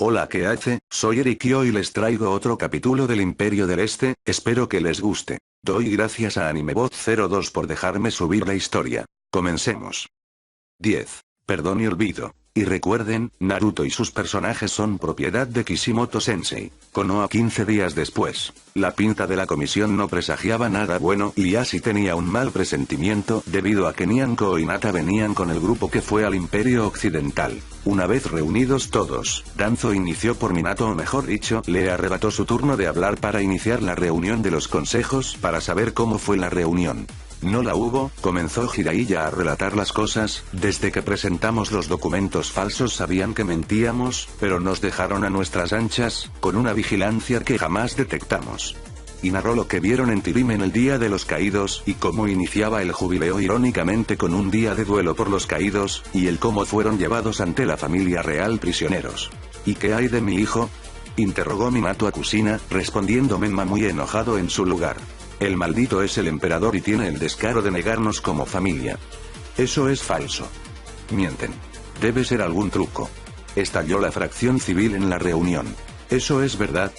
Hola, ¿qué hace? Soy Eric y hoy les traigo otro capítulo del Imperio del Este, espero que les guste. Doy gracias a AnimeBot02 por dejarme subir la historia. Comencemos. 10. Perdón y olvido. Y recuerden, Naruto y sus personajes son propiedad de Kishimoto Sensei. Konoha 15 días después. La pinta de la comisión no presagiaba nada bueno y Yashi tenía un mal presentimiento debido a que Nyanko y Hinata venían con el grupo que fue al Imperio Occidental. Una vez reunidos todos, Danzo inició por Minato o mejor dicho, le arrebató su turno de hablar para iniciar la reunión de los consejos para saber cómo fue la reunión. No la hubo, comenzó Jiraiya a relatar las cosas, desde que presentamos los documentos falsos sabían que mentíamos, pero nos dejaron a nuestras anchas, con una vigilancia que jamás detectamos. Y narró lo que vieron en Tirim en el Día de los Caídos, y cómo iniciaba el jubileo irónicamente con un día de duelo por los caídos, y el cómo fueron llevados ante la familia real prisioneros. ¿Y qué hay de mi hijo?, interrogó Minato a Kushina, respondiendo Menma muy enojado en su lugar. El maldito es el emperador y tiene el descaro de negarnos como familia. Eso es falso. Mienten. Debe ser algún truco. Estalló la fracción civil en la reunión. ¿Eso es verdad?,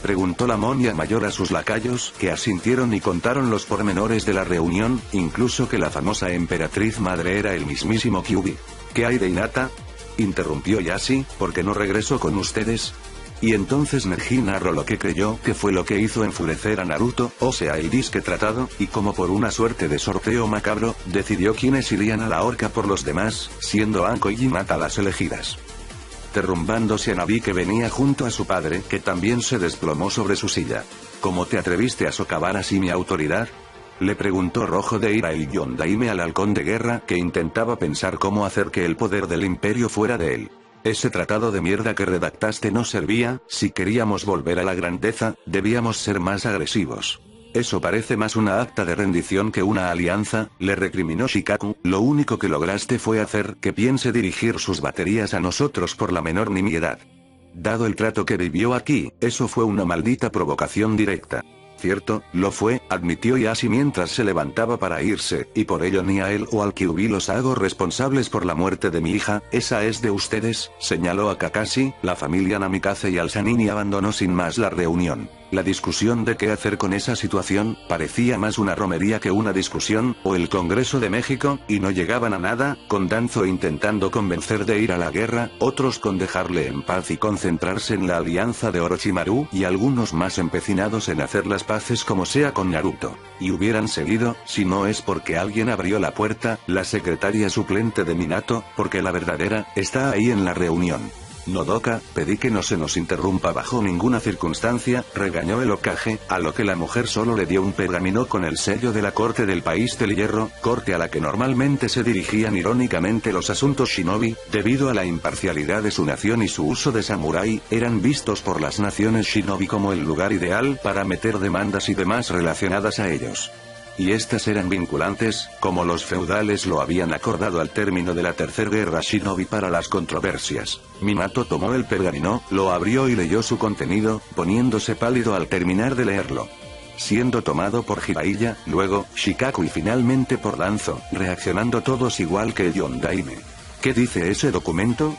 preguntó la monia mayor a sus lacayos, que asintieron y contaron los pormenores de la reunión, incluso que la famosa emperatriz madre era el mismísimo Kyuubi. ¿Qué hay de Hinata?, interrumpió Yashi, ¿por qué no regresó con ustedes? Y entonces Neji narró lo que creyó que fue lo que hizo enfurecer a Naruto, o sea el disque tratado, y como por una suerte de sorteo macabro, decidió quiénes irían a la horca por los demás, siendo Anko y Hinata las elegidas. Derrumbándose a Nabi que venía junto a su padre que también se desplomó sobre su silla. ¿Cómo te atreviste a socavar así mi autoridad?, le preguntó rojo de ira el Yondaime al halcón de guerra que intentaba pensar cómo hacer que el poder del imperio fuera de él. Ese tratado de mierda que redactaste no servía, si queríamos volver a la grandeza, debíamos ser más agresivos. Eso parece más una acta de rendición que una alianza, le recriminó Shikaku, lo único que lograste fue hacer que piense dirigir sus baterías a nosotros por la menor nimiedad. Dado el trato que vivió aquí, eso fue una maldita provocación directa. Cierto, lo fue, admitió Yashi mientras se levantaba para irse, y por ello ni a él o al Kyuubi los hago responsables por la muerte de mi hija, esa es de ustedes, señaló a Kakashi, la familia Namikaze y al Sanini abandonó sin más la reunión. La discusión de qué hacer con esa situación, parecía más una romería que una discusión, o el Congreso de México, y no llegaban a nada, con Danzo intentando convencer de ir a la guerra, otros con dejarle en paz y concentrarse en la alianza de Orochimaru, y algunos más empecinados en hacer las paces como sea con Naruto. Y hubieran seguido, si no es porque alguien abrió la puerta, la secretaria suplente de Minato, porque la verdadera, está ahí en la reunión. Nodoka, pedí que no se nos interrumpa bajo ninguna circunstancia, regañó el Hokage, a lo que la mujer solo le dio un pergamino con el sello de la corte del país del hierro, corte a la que normalmente se dirigían irónicamente los asuntos shinobi, debido a la imparcialidad de su nación y su uso de samurái, eran vistos por las naciones shinobi como el lugar ideal para meter demandas y demás relacionadas a ellos. Y estas eran vinculantes, como los feudales lo habían acordado al término de la tercera guerra shinobi para las controversias. Minato tomó el pergamino, lo abrió y leyó su contenido, poniéndose pálido al terminar de leerlo. Siendo tomado por Jiraiya, luego, Shikaku y finalmente por Danzo, reaccionando todos igual que el Yondaime. ¿Qué dice ese documento?,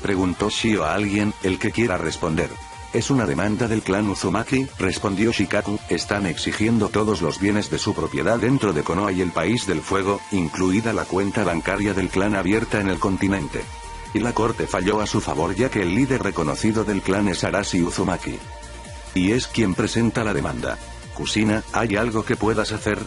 preguntó Shio a alguien, el que quiera responder. Es una demanda del clan Uzumaki, respondió Shikaku, están exigiendo todos los bienes de su propiedad dentro de Konoha y el País del Fuego, incluida la cuenta bancaria del clan abierta en el continente. Y la corte falló a su favor ya que el líder reconocido del clan es Arashi Uzumaki. Y es quien presenta la demanda. Kushina, ¿hay algo que puedas hacer?,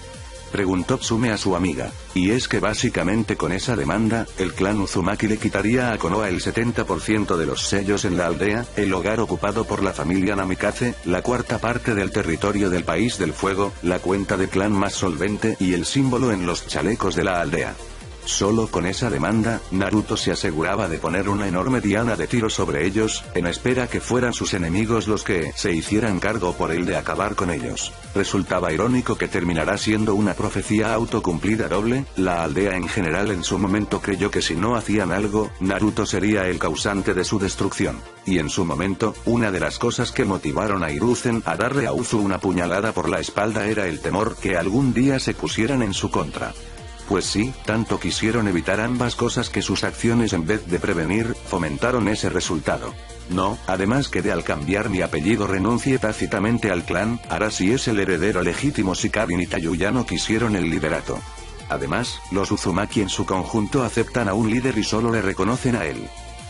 preguntó Tsume a su amiga. Y es que básicamente con esa demanda, el clan Uzumaki le quitaría a Konoha el 70% de los sellos en la aldea, el hogar ocupado por la familia Namikaze, la cuarta parte del territorio del País del Fuego, la cuenta de clan más solvente y el símbolo en los chalecos de la aldea. Solo con esa demanda, Naruto se aseguraba de poner una enorme diana de tiro sobre ellos, en espera que fueran sus enemigos los que se hicieran cargo por él de acabar con ellos. Resultaba irónico que terminará siendo una profecía autocumplida doble, la aldea en general en su momento creyó que si no hacían algo, Naruto sería el causante de su destrucción. Y en su momento, una de las cosas que motivaron a Hiruzen a darle a Uzu una puñalada por la espalda era el temor que algún día se pusieran en su contra. Pues sí, tanto quisieron evitar ambas cosas que sus acciones en vez de prevenir, fomentaron ese resultado. No, además que de al cambiar mi apellido renuncie tácitamente al clan, Arashi es el heredero legítimo si Karin y Tayu no quisieron el liderato. Además, los Uzumaki en su conjunto aceptan a un líder y solo le reconocen a él.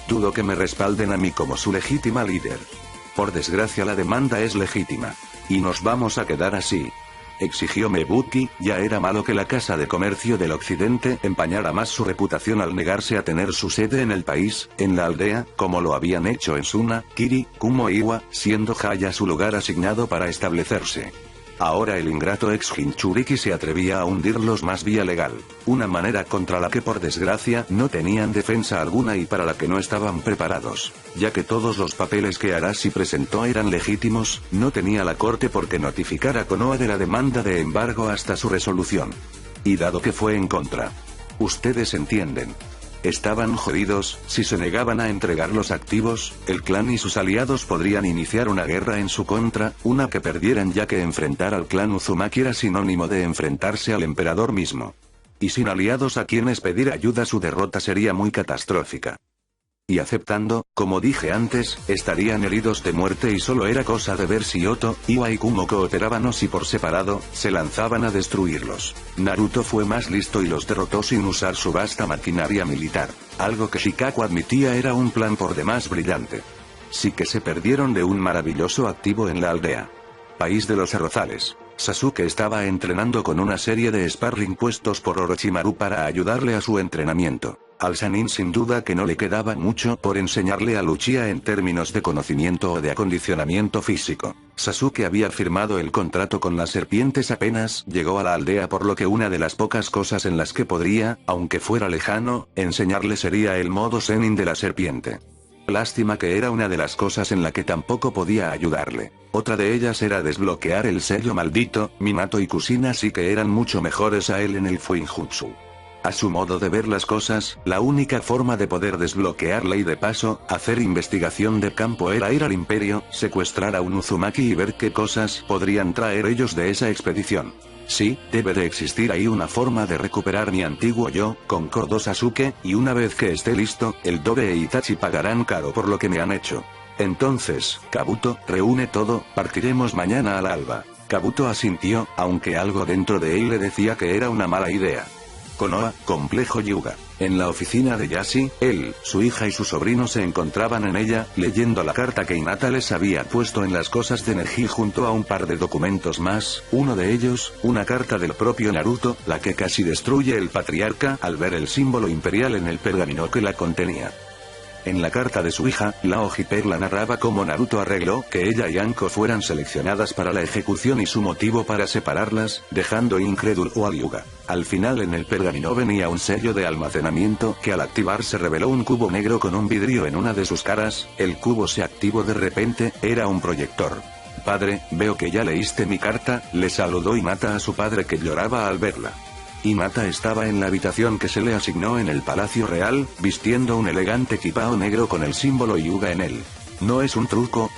Dudo que me respalden a mí como su legítima líder. Por desgracia la demanda es legítima. Y nos vamos a quedar así. Exigió Mebuki. Ya era malo que la Casa de Comercio del Occidente empañara más su reputación al negarse a tener su sede en el país, en la aldea, como lo habían hecho en Suna, Kiri, Kumo e Iwa, siendo Haya su lugar asignado para establecerse. Ahora el ingrato ex Jinchuriki se atrevía a hundirlos más vía legal, una manera contra la que por desgracia no tenían defensa alguna y para la que no estaban preparados, ya que todos los papeles que Arashi presentó eran legítimos, no tenía la corte por qué notificar a Konoha de la demanda de embargo hasta su resolución. Y dado que fue en contra. Ustedes entienden. Estaban jodidos. Si se negaban a entregar los activos, el clan y sus aliados podrían iniciar una guerra en su contra, una que perdieran ya que enfrentar al clan Uzumaki era sinónimo de enfrentarse al emperador mismo. Y sin aliados a quienes pedir ayuda su derrota sería muy catastrófica. Y aceptando, como dije antes, estarían heridos de muerte y solo era cosa de ver si Oto, Iwa y Kumo cooperaban o si por separado, se lanzaban a destruirlos. Naruto fue más listo y los derrotó sin usar su vasta maquinaria militar, algo que Shikaku admitía era un plan por demás brillante. Sí que se perdieron de un maravilloso activo en la aldea. País de los arrozales. Sasuke estaba entrenando con una serie de sparring puestos por Orochimaru para ayudarle a su entrenamiento. Al Sannin sin duda que no le quedaba mucho por enseñarle a Uchiha en términos de conocimiento o de acondicionamiento físico. Sasuke había firmado el contrato con las serpientes apenas llegó a la aldea, por lo que una de las pocas cosas en las que podría, aunque fuera lejano, enseñarle sería el modo Zenin de la serpiente. Lástima que era una de las cosas en la que tampoco podía ayudarle. Otra de ellas era desbloquear el sello maldito. Minato y Kushina sí que eran mucho mejores a él en el Fuinjutsu. A su modo de ver las cosas, la única forma de poder desbloquearla y de paso, hacer investigación de campo era ir al Imperio, secuestrar a un Uzumaki y ver qué cosas podrían traer ellos de esa expedición. Sí, debe de existir ahí una forma de recuperar mi antiguo yo, concordó Sasuke, y una vez que esté listo, el Dobe e Itachi pagarán caro por lo que me han hecho. Entonces, Kabuto, reúne todo, partiremos mañana al alba. Kabuto asintió, aunque algo dentro de él le decía que era una mala idea. Konoha, complejo Hyuga. En la oficina de Yashi, él, su hija y su sobrino se encontraban en ella, leyendo la carta que Hinata les había puesto en las cosas de Neji junto a un par de documentos más, uno de ellos, una carta del propio Naruto, la que casi destruye el patriarca al ver el símbolo imperial en el pergamino que la contenía. En la carta de su hija, la Perla narraba cómo Naruto arregló que ella y Anko fueran seleccionadas para la ejecución y su motivo para separarlas, dejando incrédulo a Hyuga. Al final en el pergamino venía un sello de almacenamiento que al activar se reveló un cubo negro con un vidrio en una de sus caras. El cubo se activó de repente, era un proyector. Padre, veo que ya leíste mi carta, le saludó Hinata a su padre que lloraba al verla. Hinata estaba en la habitación que se le asignó en el Palacio Real, vistiendo un elegante kipao negro con el símbolo Hyuga en él. ¿No es un truco?,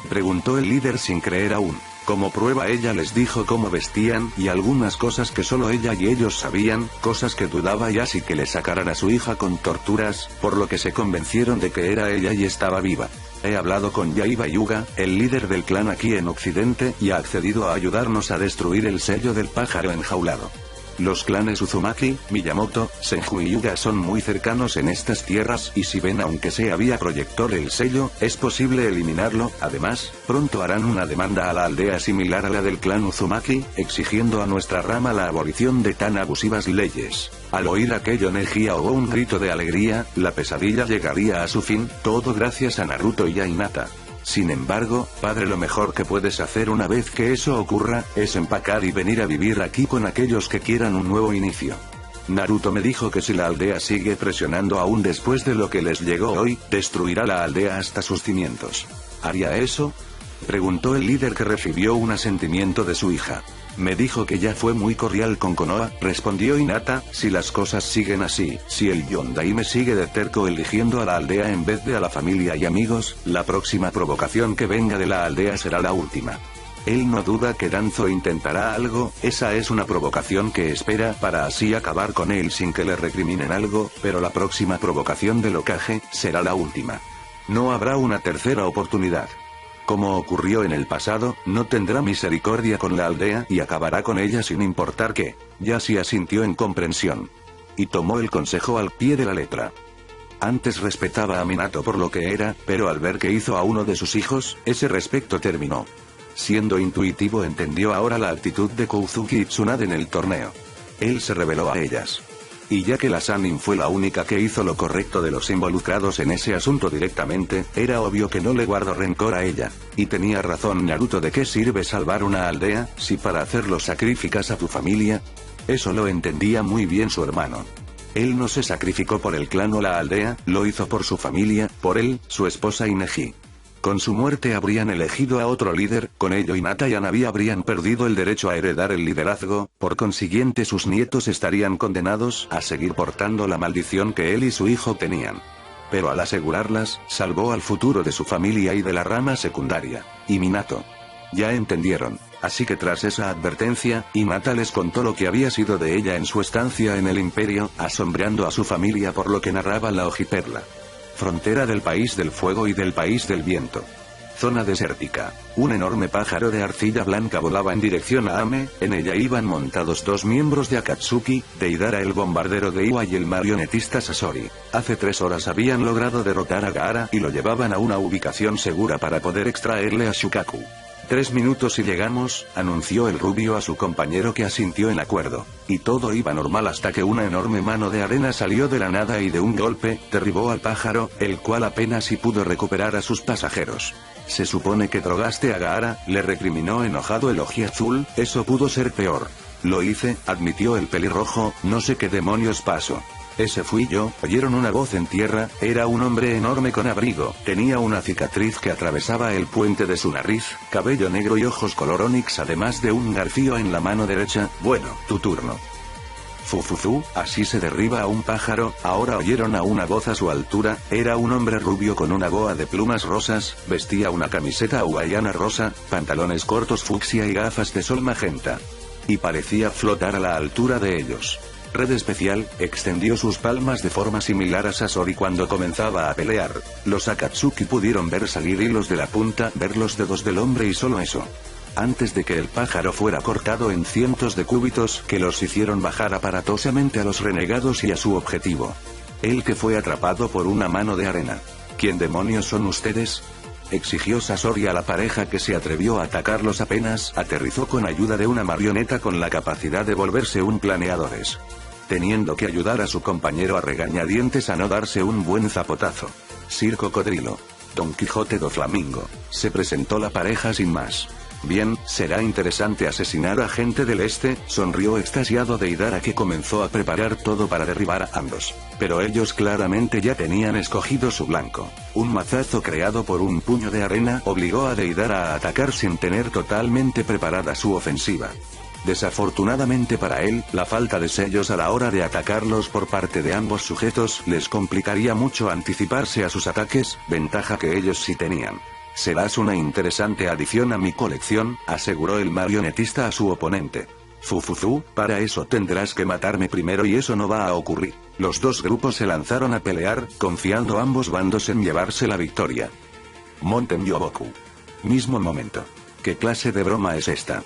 preguntó el líder sin creer aún. Como prueba ella les dijo cómo vestían y algunas cosas que solo ella y ellos sabían, cosas que dudaba Yashi que le sacaran a su hija con torturas, por lo que se convencieron de que era ella y estaba viva. He hablado con Yaiba Hyuga, el líder del clan aquí en Occidente, y ha accedido a ayudarnos a destruir el sello del pájaro enjaulado. Los clanes Uzumaki, Miyamoto, Senju y Hyuga son muy cercanos en estas tierras y si ven aunque sea vía proyector el sello, es posible eliminarlo. Además, pronto harán una demanda a la aldea similar a la del clan Uzumaki, exigiendo a nuestra rama la abolición de tan abusivas leyes. Al oír aquello Neji ahogó un grito de alegría, la pesadilla llegaría a su fin, todo gracias a Naruto y a Hinata. Sin embargo, padre, lo mejor que puedes hacer una vez que eso ocurra, es empacar y venir a vivir aquí con aquellos que quieran un nuevo inicio. Naruto me dijo que si la aldea sigue presionando aún después de lo que les llegó hoy, destruirá la aldea hasta sus cimientos. ¿Haría eso?, preguntó el líder que recibió un asentimiento de su hija. Me dijo que ya fue muy cordial con Konoha, respondió Hinata. Si las cosas siguen así, si el Yondaime sigue de terco eligiendo a la aldea en vez de a la familia y amigos, la próxima provocación que venga de la aldea será la última. Él no duda que Danzo intentará algo, esa es una provocación que espera para así acabar con él sin que le recriminen algo, pero la próxima provocación del Hokage será la última. No habrá una tercera oportunidad. Como ocurrió en el pasado, no tendrá misericordia con la aldea y acabará con ella sin importar qué. Yashi asintió en comprensión. Y tomó el consejo al pie de la letra. Antes respetaba a Minato por lo que era, pero al ver que hizo a uno de sus hijos, ese respeto terminó. Siendo intuitivo entendió ahora la actitud de Kozuki y Tsunade en el torneo. Él se reveló a ellas. Y ya que la Sannin fue la única que hizo lo correcto de los involucrados en ese asunto directamente, era obvio que no le guardó rencor a ella. Y tenía razón Naruto, ¿de qué sirve salvar una aldea, si para hacerlo sacrificas a tu familia? Eso lo entendía muy bien su hermano. Él no se sacrificó por el clan o la aldea, lo hizo por su familia, por él, su esposa y Neji. Con su muerte habrían elegido a otro líder, con ello Hinata y Hanabi habrían perdido el derecho a heredar el liderazgo, por consiguiente sus nietos estarían condenados a seguir portando la maldición que él y su hijo tenían. Pero al asegurarlas, salvó al futuro de su familia y de la rama secundaria. Y Minato. Ya entendieron. Así que tras esa advertencia, Hinata les contó lo que había sido de ella en su estancia en el imperio, asombrando a su familia por lo que narraba la hojiperla. Frontera del país del fuego y del país del viento. Zona desértica. Un enorme pájaro de arcilla blanca volaba en dirección a Ame, en ella iban montados dos miembros de Akatsuki, Deidara el bombardero de Iwa y el marionetista Sasori. Hace 3 horas habían logrado derrotar a Gaara y lo llevaban a una ubicación segura para poder extraerle a Shukaku. 3 minutos y llegamos, anunció el rubio a su compañero, que asintió en acuerdo. Y todo iba normal hasta que una enorme mano de arena salió de la nada y de un golpe, derribó al pájaro, el cual apenas si pudo recuperar a sus pasajeros. Se supone que drogaste a Gaara, le recriminó enojado el ojiazul, eso pudo ser peor. Lo hice, admitió el pelirrojo, no sé qué demonios pasó. Ese fui yo, oyeron una voz en tierra, era un hombre enorme con abrigo, tenía una cicatriz que atravesaba el puente de su nariz, cabello negro y ojos color onix además de un garfio en la mano derecha. Bueno, tu turno. Fufufu, así se derriba a un pájaro. Ahora oyeron a una voz a su altura, era un hombre rubio con una boa de plumas rosas, vestía una camiseta hawaiana rosa, pantalones cortos fucsia y gafas de sol magenta. Y parecía flotar a la altura de ellos. Red especial, extendió sus palmas de forma similar a Sasori cuando comenzaba a pelear. Los Akatsuki pudieron ver salir hilos de la punta, ver los dedos del hombre y solo eso. Antes de que el pájaro fuera cortado en cientos de cúbitos que los hicieron bajar aparatosamente a los renegados y a su objetivo. El que fue atrapado por una mano de arena. ¿Quién demonios son ustedes?, exigió Sasori a la pareja que se atrevió a atacarlos apenas aterrizó con ayuda de una marioneta con la capacidad de volverse un planeadores. Teniendo que ayudar a su compañero a regañadientes a no darse un buen zapotazo. Sir Cocodrilo. Don Quijote do Flamingo. Se presentó la pareja sin más. Bien, será interesante asesinar a gente del este, sonrió extasiado Deidara, que comenzó a preparar todo para derribar a ambos. Pero ellos claramente ya tenían escogido su blanco. Un mazazo creado por un puño de arena obligó a Deidara a atacar sin tener totalmente preparada su ofensiva. Desafortunadamente para él, la falta de sellos a la hora de atacarlos por parte de ambos sujetos les complicaría mucho anticiparse a sus ataques, ventaja que ellos sí tenían. Serás una interesante adición a mi colección, aseguró el marionetista a su oponente. Fufufu, para eso tendrás que matarme primero y eso no va a ocurrir. Los dos grupos se lanzaron a pelear, confiando ambos bandos en llevarse la victoria. Monten Yoboku. Mismo momento. ¿Qué clase de broma es esta?,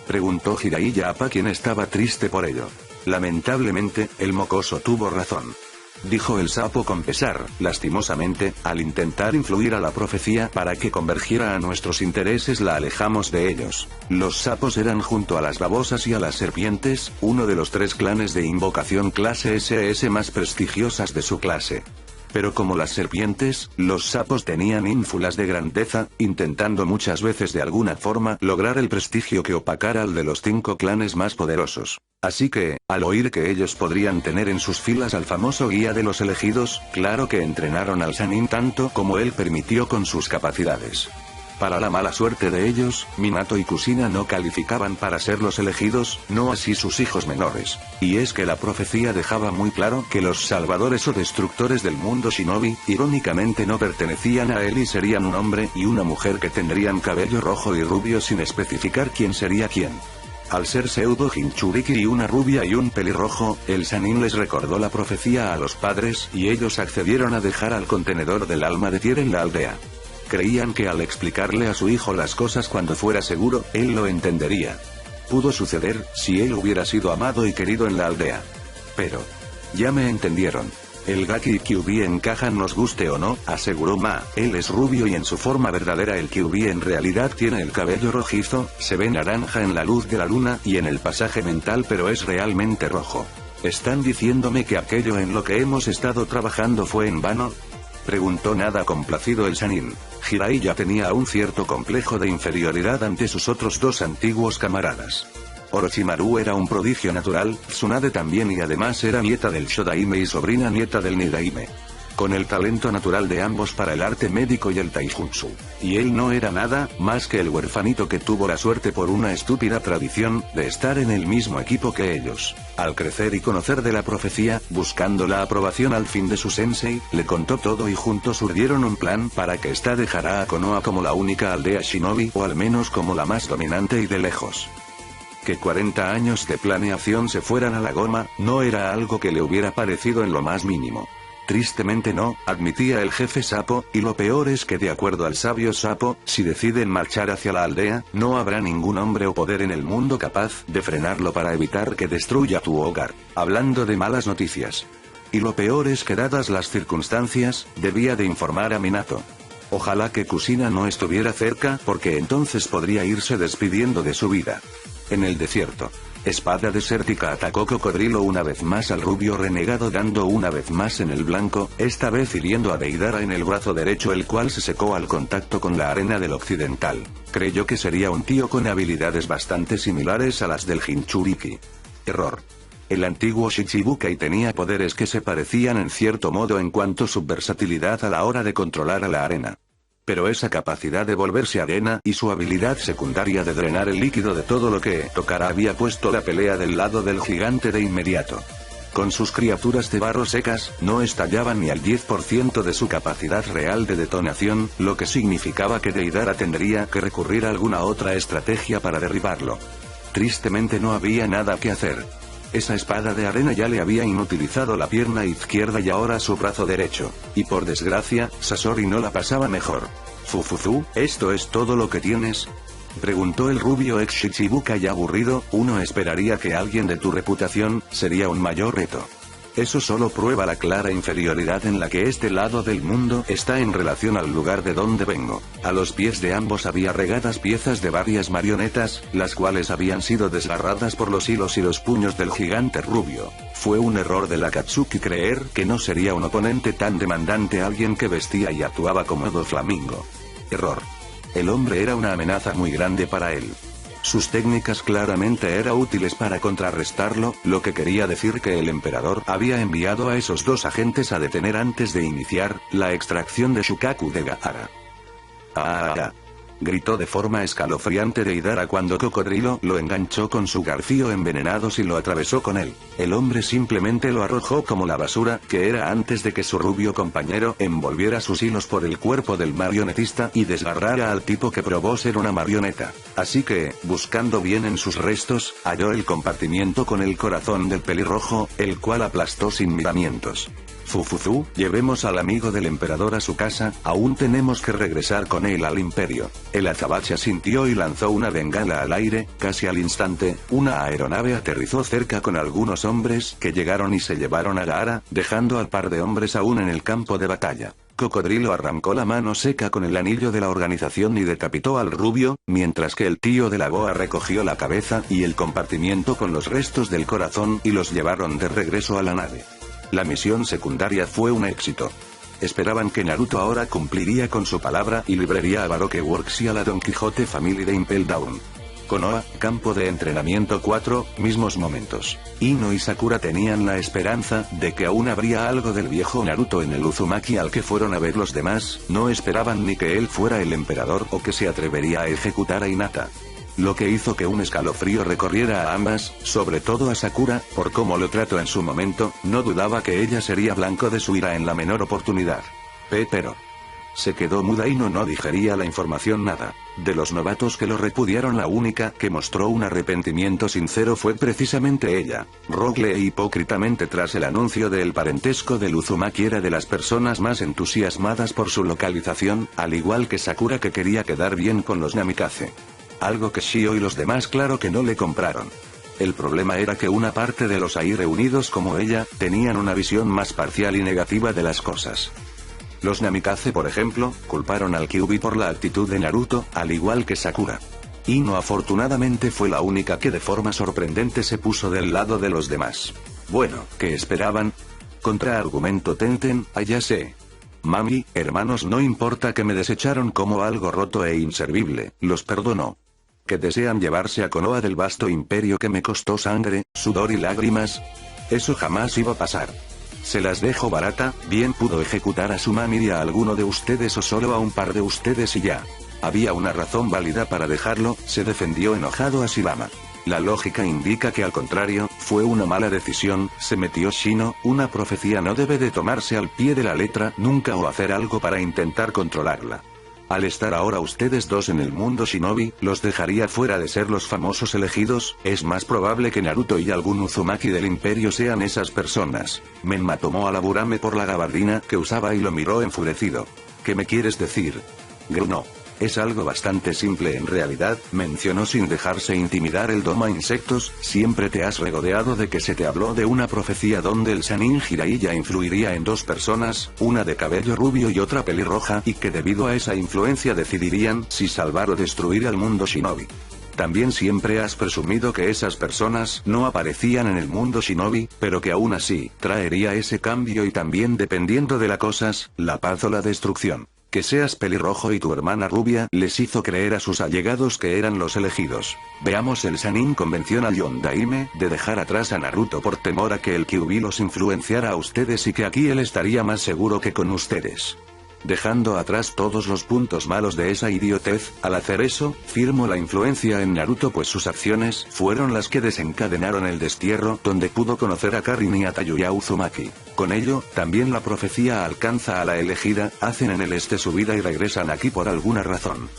preguntó Jiraiya Appa, quien estaba triste por ello. Lamentablemente, el mocoso tuvo razón. Dijo el sapo con pesar, lastimosamente, al intentar influir a la profecía para que convergiera a nuestros intereses la alejamos de ellos. Los sapos eran, junto a las babosas y a las serpientes, uno de los 3 clanes de invocación clase SS más prestigiosas de su clase. Pero como las serpientes, los sapos tenían ínfulas de grandeza, intentando muchas veces de alguna forma lograr el prestigio que opacara al de los 5 clanes más poderosos. Así que, al oír que ellos podrían tener en sus filas al famoso guía de los elegidos, claro que entrenaron al Sannin tanto como él permitió con sus capacidades. Para la mala suerte de ellos, Minato y Kushina no calificaban para ser los elegidos, no así sus hijos menores. Y es que la profecía dejaba muy claro que los salvadores o destructores del mundo shinobi, irónicamente no pertenecían a él y serían un hombre y una mujer que tendrían cabello rojo y rubio sin especificar quién sería quién. Al ser pseudo Jinchuriki y una rubia y un pelirrojo, el Sannin les recordó la profecía a los padres y ellos accedieron a dejar al contenedor del alma de Tyr en la aldea. Creían que al explicarle a su hijo las cosas cuando fuera seguro, él lo entendería. Pudo suceder, si él hubiera sido amado y querido en la aldea. Pero... ya me entendieron. El Gaki y Kyuubi encajan nos guste o no, aseguró Ma. Él es rubio y en su forma verdadera el Kyuubi en realidad tiene el cabello rojizo, se ve naranja en la luz de la luna y en el pasaje mental pero es realmente rojo. ¿Están diciéndome que aquello en lo que hemos estado trabajando fue en vano? Preguntó nada complacido el Sannin. Jiraiya tenía un cierto complejo de inferioridad ante sus otros dos antiguos camaradas. Orochimaru era un prodigio natural, Tsunade también y además era nieta del Shodaime y sobrina nieta del Nidaime. Con el talento natural de ambos para el arte médico y el taijutsu. Y él no era nada más que el huerfanito que tuvo la suerte por una estúpida tradición, de estar en el mismo equipo que ellos. Al crecer y conocer de la profecía, buscando la aprobación al fin de su sensei, le contó todo y juntos urdieron un plan para que ésta dejara a Konoha como la única aldea shinobi o al menos como la más dominante y de lejos. Que 40 años de planeación se fueran a la goma, no era algo que le hubiera parecido en lo más mínimo. Tristemente no, admitía el jefe Sapo, y lo peor es que de acuerdo al sabio Sapo, si deciden marchar hacia la aldea, no habrá ningún hombre o poder en el mundo capaz de frenarlo para evitar que destruya tu hogar. Hablando de malas noticias. Y lo peor es que dadas las circunstancias, debía de informar a Minato. Ojalá que Kushina no estuviera cerca porque entonces podría irse despidiendo de su vida. En el desierto. Espada desértica atacó Cocodrilo una vez más al rubio renegado dando una vez más en el blanco, esta vez hiriendo a Deidara en el brazo derecho el cual se secó al contacto con la arena del occidental. Creyó que sería un tío con habilidades bastante similares a las del Jinchuriki. Error. El antiguo Shichibukai tenía poderes que se parecían en cierto modo en cuanto a su versatilidad a la hora de controlar a la arena. Pero esa capacidad de volverse arena y su habilidad secundaria de drenar el líquido de todo lo que tocara había puesto la pelea del lado del gigante de inmediato. Con sus criaturas de barro secas, no estallaban ni al 10% de su capacidad real de detonación, lo que significaba que Deidara tendría que recurrir a alguna otra estrategia para derribarlo. Tristemente no había nada que hacer. Esa espada de arena ya le había inutilizado la pierna izquierda y ahora su brazo derecho. Y por desgracia, Sasori no la pasaba mejor. Fufuzu, ¿esto es todo lo que tienes? Preguntó el rubio ex Shichibukai aburrido, uno esperaría que alguien de tu reputación, sería un mayor reto. Eso solo prueba la clara inferioridad en la que este lado del mundo está en relación al lugar de donde vengo. A los pies de ambos había regadas piezas de varias marionetas, las cuales habían sido desgarradas por los hilos y los puños del gigante rubio. Fue un error de Akatsuki creer que no sería un oponente tan demandante alguien que vestía y actuaba como Doflamingo. Error. El hombre era una amenaza muy grande para él. Sus técnicas claramente eran útiles para contrarrestarlo, lo que quería decir que el emperador había enviado a esos dos agentes a detener antes de iniciar la extracción de Shukaku de Gaara. ¡Ah! Gritó de forma escalofriante Deidara cuando Cocodrilo lo enganchó con su garfio envenenado y lo atravesó con él. El hombre simplemente lo arrojó como la basura que era antes de que su rubio compañero envolviera sus hilos por el cuerpo del marionetista y desgarrara al tipo que probó ser una marioneta. Así que, buscando bien en sus restos, halló el compartimiento con el corazón del pelirrojo, el cual aplastó sin miramientos. Fufuzu, llevemos al amigo del emperador a su casa, aún tenemos que regresar con él al imperio. El azabache asintió y lanzó una bengala al aire, casi al instante, una aeronave aterrizó cerca con algunos hombres que llegaron y se llevaron a Gaara, dejando al par de hombres aún en el campo de batalla. Cocodrilo arrancó la mano seca con el anillo de la organización y decapitó al rubio, mientras que el tío de la boa recogió la cabeza y el compartimiento con los restos del corazón y los llevaron de regreso a la nave. La misión secundaria fue un éxito. Esperaban que Naruto ahora cumpliría con su palabra y libraría a Baroque Works y a la Don Quijote Family de Impel Down. Konoha, campo de entrenamiento 4, mismos momentos. Ino y Sakura tenían la esperanza de que aún habría algo del viejo Naruto en el Uzumaki al que fueron a ver los demás, no esperaban ni que él fuera el emperador o que se atrevería a ejecutar a Hinata. Lo que hizo que un escalofrío recorriera a ambas, sobre todo a Sakura, por cómo lo trató en su momento, no dudaba que ella sería blanco de su ira en la menor oportunidad. Pero... Se quedó muda y no digería la información nada. De los novatos que lo repudiaron, la única que mostró un arrepentimiento sincero fue precisamente ella. Rogue hipócritamente tras el anuncio del parentesco del Uzumaki era de las personas más entusiasmadas por su localización, al igual que Sakura, que quería quedar bien con los Namikaze. Algo que Shio y los demás claro que no le compraron. El problema era que una parte de los ahí reunidos como ella, tenían una visión más parcial y negativa de las cosas. Los Namikaze, por ejemplo, culparon al Kyuubi por la actitud de Naruto, al igual que Sakura. Ino afortunadamente fue la única que de forma sorprendente se puso del lado de los demás. Bueno, ¿qué esperaban? Contraargumento Tenten, ya sé. Mami, hermanos, no importa que me desecharon como algo roto e inservible, los perdono. ¿Que desean llevarse a Konoha del vasto imperio que me costó sangre, sudor y lágrimas? Eso jamás iba a pasar. Se las dejo barata, bien pudo ejecutar a su mami y a alguno de ustedes o solo a un par de ustedes y ya. Había una razón válida para dejarlo, se defendió enojado a Shibama. La lógica indica que al contrario, fue una mala decisión, se metió Shino, una profecía no debe de tomarse al pie de la letra nunca o hacer algo para intentar controlarla. Al estar ahora ustedes dos en el mundo shinobi, los dejaría fuera de ser los famosos elegidos, es más probable que Naruto y algún Uzumaki del imperio sean esas personas. Menma tomó a la Burame por la gabardina que usaba y lo miró enfurecido. ¿Qué me quieres decir? Gruñó. Es algo bastante simple en realidad, mencionó sin dejarse intimidar el Doma Insectos, siempre te has regodeado de que se te habló de una profecía donde el Sanin Jiraiya influiría en dos personas, una de cabello rubio y otra pelirroja, y que debido a esa influencia decidirían si salvar o destruir al mundo shinobi. También siempre has presumido que esas personas no aparecían en el mundo shinobi, pero que aún así, traería ese cambio y también dependiendo de las cosas, la paz o la destrucción. Que seas pelirrojo y tu hermana rubia les hizo creer a sus allegados que eran los elegidos. Veamos, el Sanin convenció a Yondaime de dejar atrás a Naruto por temor a que el Kyuubi los influenciara a ustedes y que aquí él estaría más seguro que con ustedes. Dejando atrás todos los puntos malos de esa idiotez, al hacer eso, firmó la influencia en Naruto pues sus acciones fueron las que desencadenaron el destierro donde pudo conocer a Karin y a Tayuya Uzumaki. Con ello, también la profecía alcanza a la elegida, hacen en el este su vida y regresan aquí por alguna razón.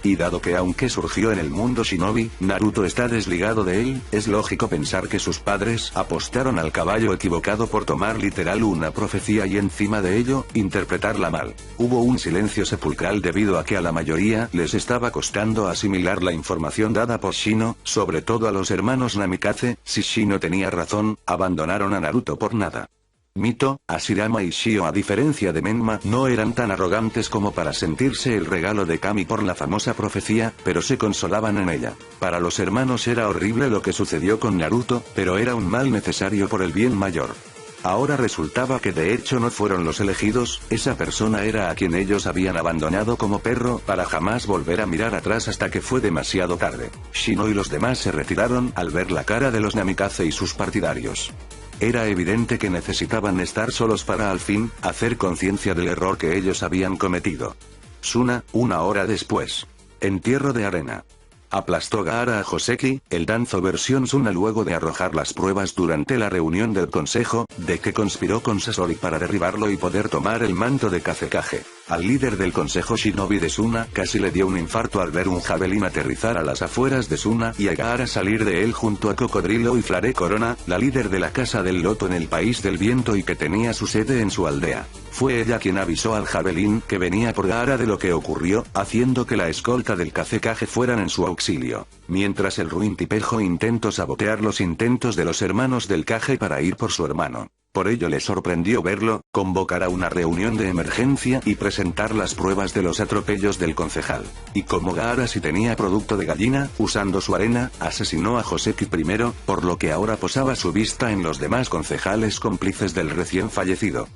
Y dado que aunque surgió en el mundo shinobi, Naruto está desligado de él, es lógico pensar que sus padres apostaron al caballo equivocado por tomar literal una profecía y encima de ello, interpretarla mal. Hubo un silencio sepulcral debido a que a la mayoría les estaba costando asimilar la información dada por Shino, sobre todo a los hermanos Namikaze. Si Shino tenía razón, abandonaron a Naruto por nada. Mito, Hashirama y Shio, a diferencia de Menma, no eran tan arrogantes como para sentirse el regalo de Kami por la famosa profecía, pero se consolaban en ella. Para los hermanos era horrible lo que sucedió con Naruto, pero era un mal necesario por el bien mayor. Ahora resultaba que de hecho no fueron los elegidos, esa persona era a quien ellos habían abandonado como perro para jamás volver a mirar atrás hasta que fue demasiado tarde. Shino y los demás se retiraron al ver la cara de los Namikaze y sus partidarios. Era evidente que necesitaban estar solos para al fin, hacer conciencia del error que ellos habían cometido. Suna, una hora después. Entierro de arena. Aplastó Gaara a Joseki, el Danzo versión Suna luego de arrojar las pruebas durante la reunión del consejo, de que conspiró con Sasori para derribarlo y poder tomar el manto de Kazekage. Al líder del consejo shinobi de Suna casi le dio un infarto al ver un javelín aterrizar a las afueras de Suna y a Gaara salir de él junto a Cocodrilo y Flare Corona, la líder de la Casa del Loto en el País del Viento y que tenía su sede en su aldea. Fue ella quien avisó al javelín que venía por Gaara de lo que ocurrió, haciendo que la escolta del Kazekage fueran en su auxilio. Mientras el ruin tipejo intentó sabotear los intentos de los hermanos del Kage para ir por su hermano. Por ello le sorprendió verlo, convocar a una reunión de emergencia y presentar las pruebas de los atropellos del concejal. Y como Gaara sí tenía producto de gallina, usando su arena, asesinó a Joseki primero, por lo que ahora posaba su vista en los demás concejales cómplices del recién fallecido.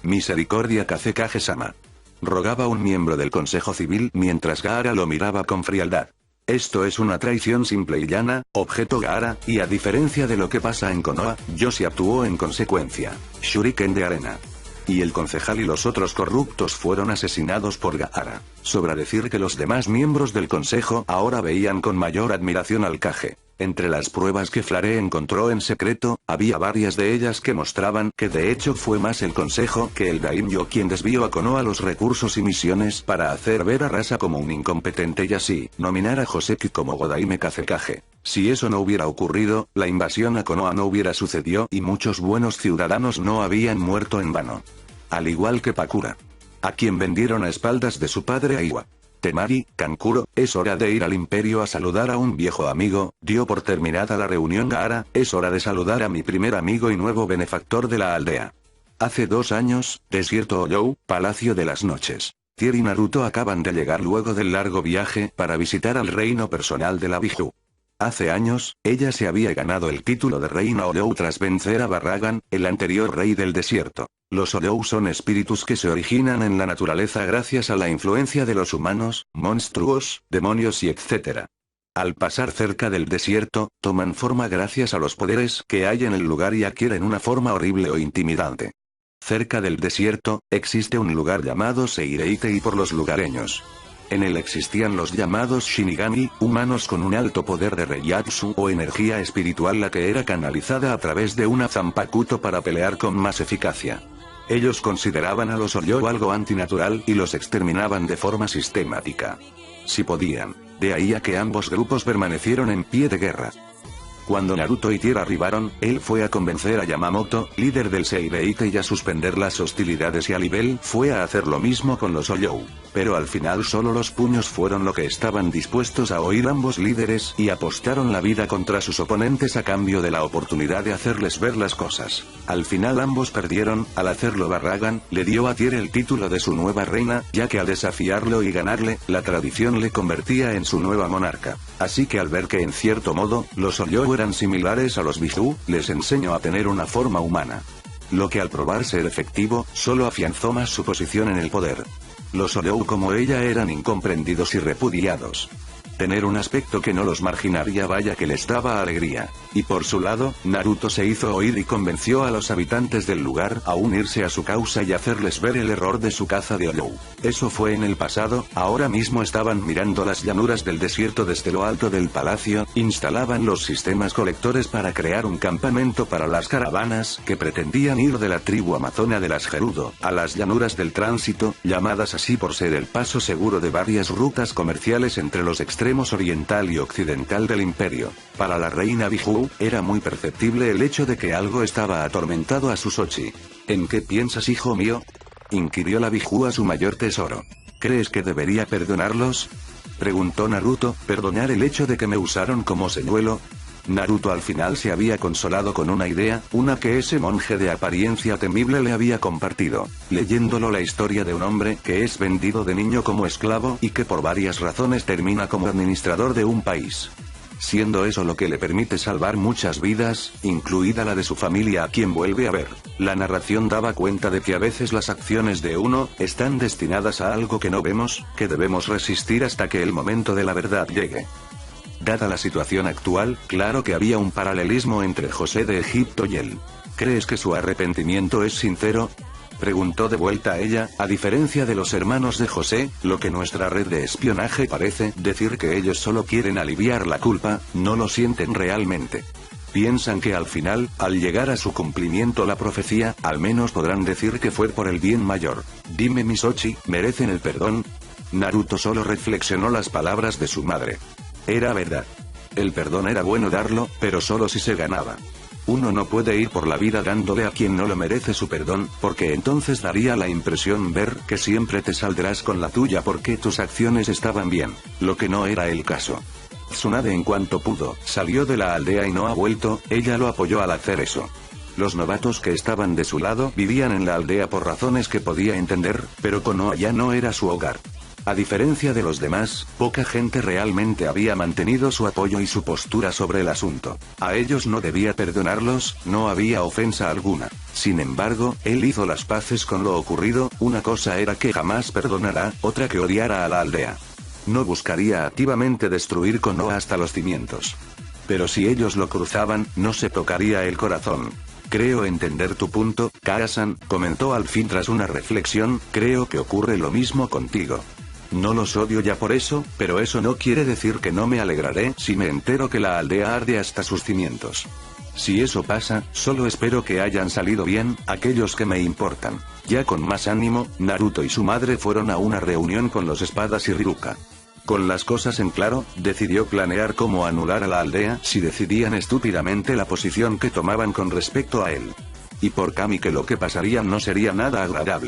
Misericordia Kazekage-sama. Rogaba un miembro del Consejo Civil mientras Gaara lo miraba con frialdad. Esto es una traición simple y llana, objetó Gaara, y a diferencia de lo que pasa en Konoha, Yoshi actuó en consecuencia. Shuriken de arena. Y el concejal y los otros corruptos fueron asesinados por Gaara. Sobra decir que los demás miembros del consejo ahora veían con mayor admiración al Kage. Entre las pruebas que Flare encontró en secreto, había varias de ellas que mostraban que de hecho fue más el consejo que el Daimyo quien desvió a Konoha los recursos y misiones para hacer ver a Rasa como un incompetente y así, nominar a Joseki como Godaime Kazekage. Si eso no hubiera ocurrido, la invasión a Konoha no hubiera sucedido y muchos buenos ciudadanos no habían muerto en vano. Al igual que Pakura, a quien vendieron a espaldas de su padre Aiwa. Temari, Kankuro, es hora de ir al imperio a saludar a un viejo amigo, dio por terminada la reunión Gaara, es hora de saludar a mi primer amigo y nuevo benefactor de la aldea. Hace 2 años, Desierto Oyou, Palacio de las Noches. Tier y Naruto acaban de llegar luego del largo viaje para visitar al reino personal de la Biju. Hace años, ella se había ganado el título de reina Oyou tras vencer a Barragan, el anterior rey del desierto. Los Oyou son espíritus que se originan en la naturaleza gracias a la influencia de los humanos, monstruos, demonios y etc. Al pasar cerca del desierto, toman forma gracias a los poderes que hay en el lugar y adquieren una forma horrible o intimidante. Cerca del desierto, existe un lugar llamado Seireite y por los lugareños. En él existían los llamados Shinigami, humanos con un alto poder de Reiyatsu o energía espiritual la que era canalizada a través de una Zanpakuto para pelear con más eficacia. Ellos consideraban a los Oyou algo antinatural y los exterminaban de forma sistemática. Si podían. De ahí a que ambos grupos permanecieron en pie de guerra. Cuando Naruto y Tier arribaron, él fue a convencer a Yamamoto, líder del Seireite y a suspender las hostilidades y a Libel fue a hacer lo mismo con los Oyou. Pero al final solo los puños fueron lo que estaban dispuestos a oír ambos líderes y apostaron la vida contra sus oponentes a cambio de la oportunidad de hacerles ver las cosas. Al final ambos perdieron, al hacerlo Barragan, le dio a Tier el título de su nueva reina, ya que al desafiarlo y ganarle, la tradición le convertía en su nueva monarca. Así que al ver que en cierto modo, los Oyou eran similares a los Biju, les enseñó a tener una forma humana. Lo que al probar ser efectivo, solo afianzó más su posición en el poder. Los Oyou como ella eran incomprendidos y repudiados. Tener un aspecto que no los marginaría vaya que les daba alegría. Y por su lado, Naruto se hizo oír y convenció a los habitantes del lugar a unirse a su causa y hacerles ver el error de su caza de Oyou. Eso fue en el pasado, ahora mismo estaban mirando las llanuras del desierto desde lo alto del palacio, instalaban los sistemas colectores para crear un campamento para las caravanas que pretendían ir de la tribu amazona de las Gerudo a las llanuras del tránsito, llamadas así por ser el paso seguro de varias rutas comerciales entre los extremos oriental y occidental del imperio. Para la reina Biju, era muy perceptible el hecho de que algo estaba atormentado a Susochi. ¿En qué piensas, hijo mío?, inquirió la Biju a su mayor tesoro. ¿Crees que debería perdonarlos?, preguntó Naruto. ¿Perdonar el hecho de que me usaron como señuelo? Naruto al final se había consolado con una idea, una que ese monje de apariencia temible le había compartido, leyéndolo la historia de un hombre que es vendido de niño como esclavo y que por varias razones termina como administrador de un país. Siendo eso lo que le permite salvar muchas vidas, incluida la de su familia a quien vuelve a ver. La narración daba cuenta de que a veces las acciones de uno están destinadas a algo que no vemos, que debemos resistir hasta que el momento de la verdad llegue. Dada la situación actual, claro que había un paralelismo entre José de Egipto y él. ¿Crees que su arrepentimiento es sincero?, preguntó de vuelta a ella. A diferencia de los hermanos de José, lo que nuestra red de espionaje parece decir que ellos solo quieren aliviar la culpa, no lo sienten realmente. Piensan que al final, al llegar a su cumplimiento la profecía, al menos podrán decir que fue por el bien mayor. Dime, Misochi, ¿merecen el perdón? Naruto solo reflexionó las palabras de su madre. Era verdad. El perdón era bueno darlo, pero solo si se ganaba. Uno no puede ir por la vida dándole a quien no lo merece su perdón, porque entonces daría la impresión ver que siempre te saldrás con la tuya porque tus acciones estaban bien, lo que no era el caso. Tsunade en cuanto pudo, salió de la aldea y no ha vuelto, ella lo apoyó al hacer eso. Los novatos que estaban de su lado vivían en la aldea por razones que podía entender, pero Konoha ya no era su hogar. A diferencia de los demás, poca gente realmente había mantenido su apoyo y su postura sobre el asunto. A ellos no debía perdonarlos, no había ofensa alguna. Sin embargo, él hizo las paces con lo ocurrido, una cosa era que jamás perdonará, otra que odiara a la aldea. No buscaría activamente destruir Konoha hasta los cimientos. Pero si ellos lo cruzaban, no se tocaría el corazón. Creo entender tu punto, Kara-san, comentó al fin tras una reflexión, creo que ocurre lo mismo contigo. No los odio ya por eso, pero eso no quiere decir que no me alegraré si me entero que la aldea arde hasta sus cimientos. Si eso pasa, solo espero que hayan salido bien, aquellos que me importan. Ya con más ánimo, Naruto y su madre fueron a una reunión con los espadas y Ryuka. Con las cosas en claro, decidió planear cómo anular a la aldea si decidían estúpidamente la posición que tomaban con respecto a él. Y por Kami que lo que pasaría no sería nada agradable.